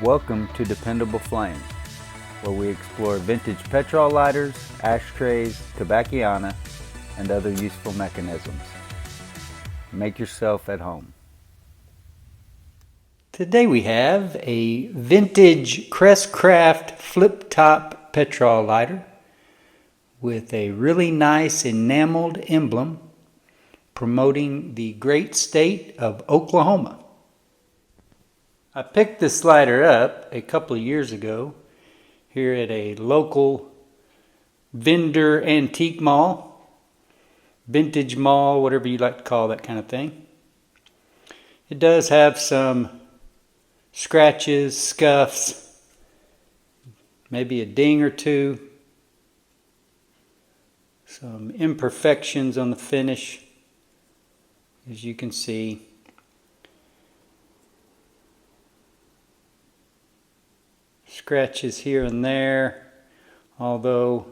Welcome to Dependable Flame, where we explore vintage petrol lighters, ashtrays, tobacconiana, and other useful mechanisms. Make yourself at home. Today we have a vintage CREST flip-top petrol lighter with a really nice enameled emblem promoting the great state of Oklahoma. I picked this lighter up a couple of years ago here at a local vendor antique mall, vintage mall, whatever you like to call that kind of thing. It does have some scratches, scuffs, maybe a ding or two, some imperfections on the finish, as you can see. Scratches here and there, although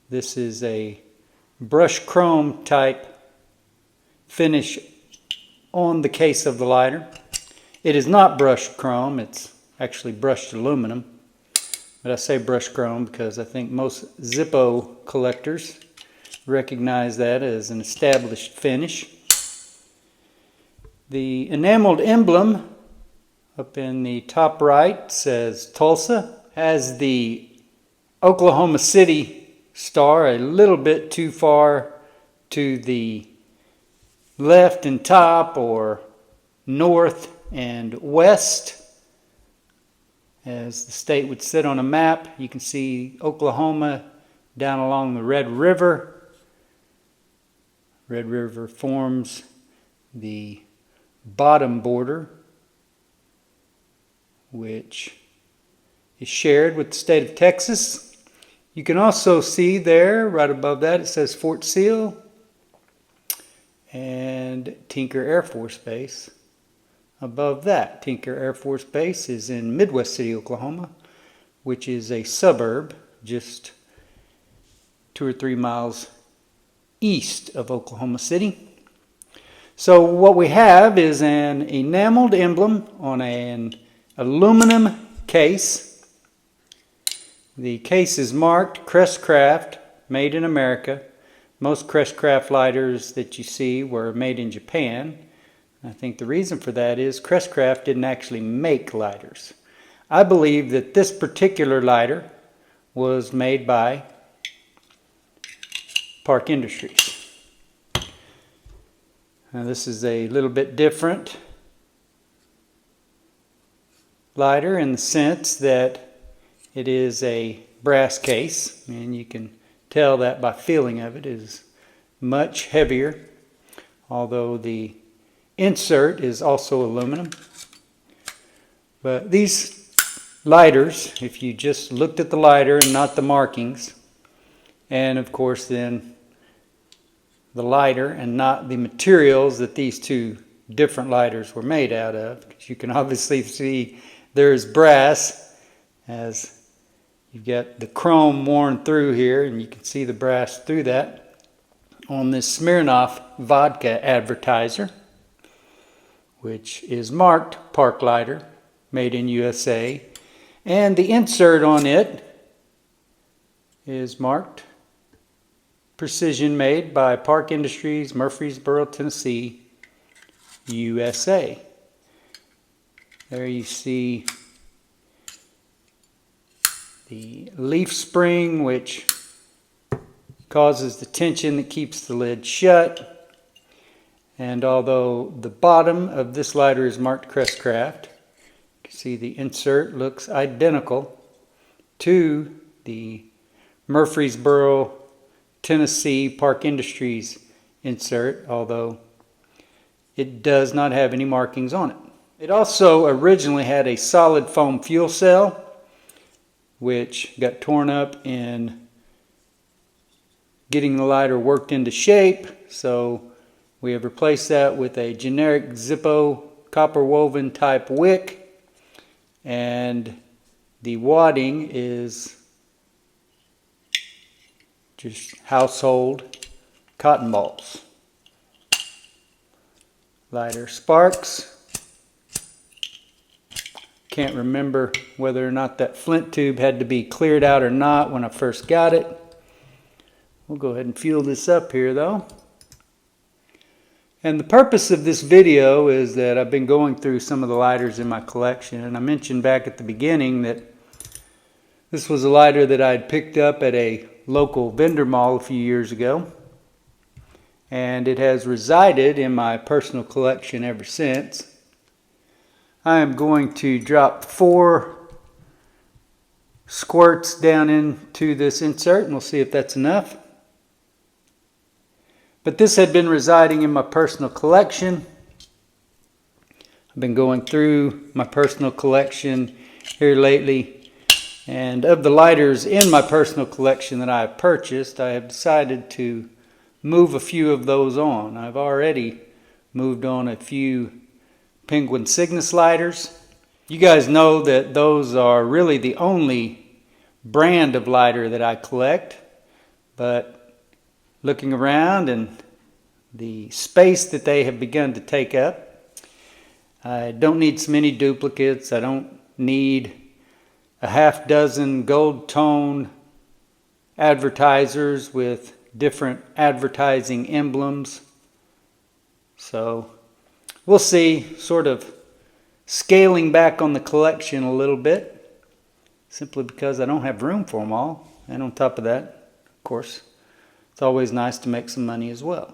this is a brushed chrome type finish on the case of the lighter. It is not brushed chrome, it's actually brushed aluminum. But I say brushed chrome because I think most Zippo collectors recognize that as an established finish. The enameled emblem up in the top right says Tulsa. Has the Oklahoma City star a little bit too far to the left and top or north and west. As the state would sit on a map, you can see Oklahoma down along the Red River. Red River forms the bottom border, which is shared with the state of Texas. You can also see there, right above that, it says Fort Sill and Tinker Air Force Base. Above that, Tinker Air Force Base is in Midwest City, Oklahoma, which is a suburb just 2 or 3 miles east of Oklahoma City. So what we have is an enameled emblem on an aluminum case. The case is marked CREST, made in America. Most CREST lighters that you see were made in Japan. I think the reason for that is CREST didn't actually make lighters. I believe that this particular lighter was made by Park Industries. Now this is a little bit different lighter in the sense that it is a brass case, and you can tell that by feeling of it. It is much heavier, although the insert is also aluminum. But these lighters, if you just looked at the lighter and not the markings, and of course then the lighter and not the materials that these two different lighters were made out of, because you can obviously see there's brass, as you've got the chrome worn through here, and you can see the brass through that on this Smirnoff vodka advertiser, which is marked Park Lighter, made in USA, and the insert on it is marked Precision, made by Park Industries, Murfreesboro, Tennessee, USA. There you see the leaf spring, which causes the tension that keeps the lid shut. And although the bottom of this lighter is marked CREST, you can see the insert looks identical to the Murfreesboro, Tennessee Park Industries insert, although it does not have any markings on it. It also originally had a solid foam fuel cell, which got torn up in getting the lighter worked into shape, so we have replaced that with a generic Zippo copper woven type wick, and the wadding is just household cotton balls. Lighter sparks. can't remember whether or not that flint tube had to be cleared out or not when I first got it. We'll go ahead and fuel this up here though. And the purpose of this video is that I've been going through some of the lighters in my collection, and I mentioned back at the beginning that this was a lighter that I had picked up at a local vendor mall a few years ago, and it has resided in my personal collection ever since. I am going to drop 4 squirts down into this insert, and we'll see if that's enough. But this had been residing in my personal collection. I've been going through my personal collection here lately, and of the lighters in my personal collection that I have purchased, I have decided to move a few of those on. I've already moved on a few Penguin Cygnus lighters. You guys know that those are really the only brand of lighter that I collect, but looking around and the space that they have begun to take up, I don't need so many duplicates. I don't need a half dozen gold tone advertisers with different advertising emblems. So we'll see, sort of scaling back on the collection a little bit, simply because I don't have room for them all. And on top of that, of course, it's always nice to make some money as well.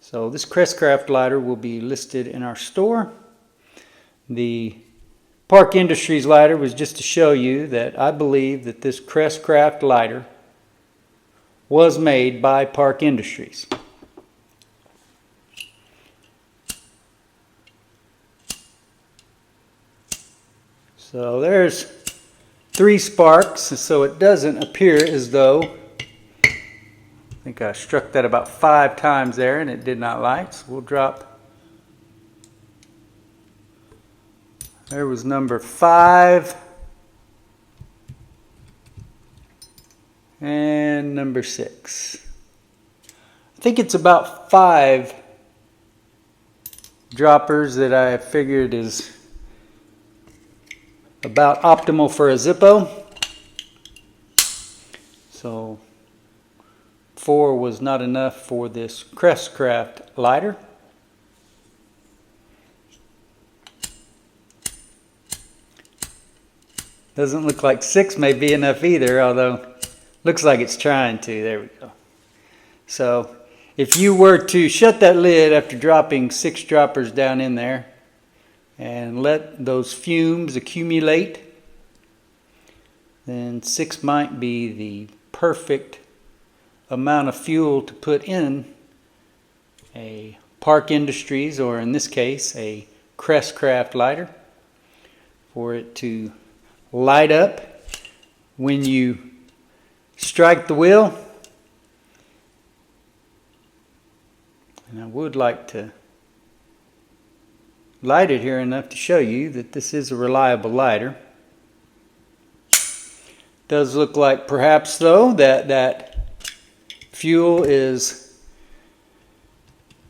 So this CREST lighter will be listed in our store. The Park Industries lighter was just to show you that I believe that this CREST lighter was made by Park Industries. So there's 3 sparks, so it doesn't appear as though, I think I struck that about 5 times there and it did not light. So we'll drop. There was number 5 and number 6. I think it's about 5 droppers that I figured is about optimal for a Zippo. So 4 was not enough for this CREST lighter. Doesn't look like 6 may be enough either, although looks like it's trying to. There we go. So if you were to shut that lid after dropping 6 droppers down in there and let those fumes accumulate, then 6 might be the perfect amount of fuel to put in a Park Industries, or in this case a CREST lighter, for it to light up when you strike the wheel. And I would like to light it here enough to show you that this is a reliable lighter. Does look like perhaps though that fuel is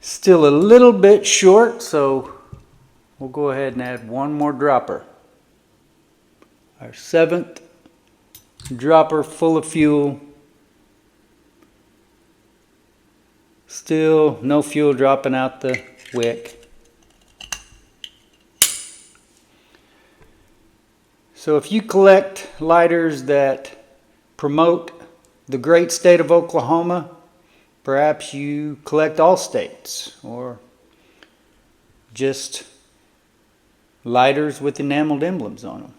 still a little bit short, so we'll go ahead and add 1 more dropper. Our 7th dropper full of fuel. Still no fuel dropping out the wick. So if you collect lighters that promote the great state of Oklahoma, perhaps you collect all states, or just lighters with enameled emblems on them.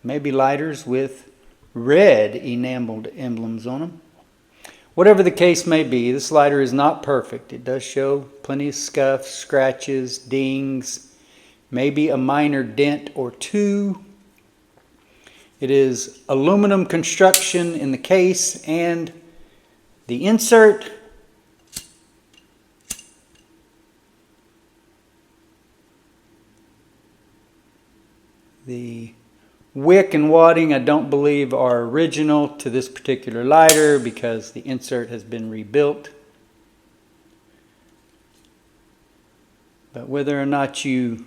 Maybe lighters with red enameled emblems on them. Whatever the case may be, this lighter is not perfect. It does show plenty of scuffs, scratches, dings, maybe a minor dent or 2. It is aluminum construction in the case, and the insert the wick and wadding I don't believe are original to this particular lighter because the insert has been rebuilt. But whether or not you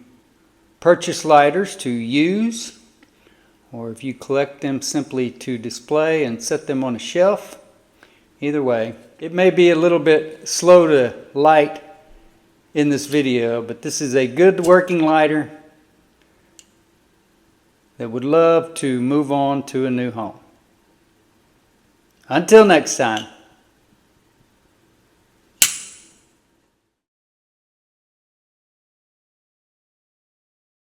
purchase lighters to use, or if you collect them simply to display and set them on a shelf. Either way, it may be a little bit slow to light in this video, but this is a good working lighter that would love to move on to a new home. Until next time.